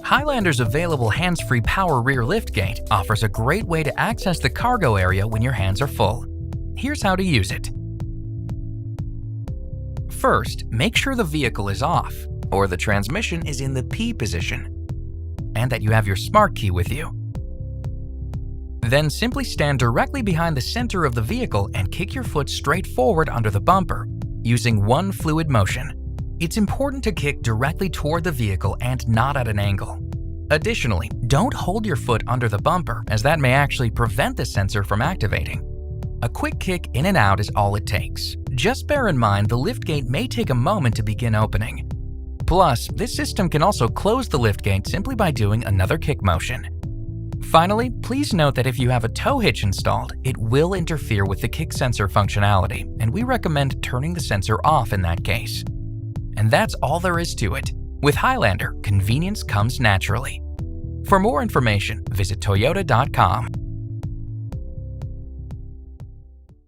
Highlander's available hands-free power rear liftgate offers a great way to access the cargo area when your hands are full. Here's how to use it. First, make sure the vehicle is off, or the transmission is in the P position, and that you have your smart key with you. Then simply stand directly behind the center of the vehicle and kick your foot straight forward under the bumper, using one fluid motion. It's important to kick directly toward the vehicle and not at an angle. Additionally, don't hold your foot under the bumper, as that may actually prevent the sensor from activating. A quick kick in and out is all it takes. Just bear in mind the liftgate may take a moment to begin opening. Plus, this system can also close the liftgate simply by doing another kick motion. Finally, please note that if you have a tow hitch installed, it will interfere with the kick sensor functionality, and we recommend turning the sensor off in that case. And that's all there is to it. With Highlander, convenience comes naturally. For more information, visit Toyota.com.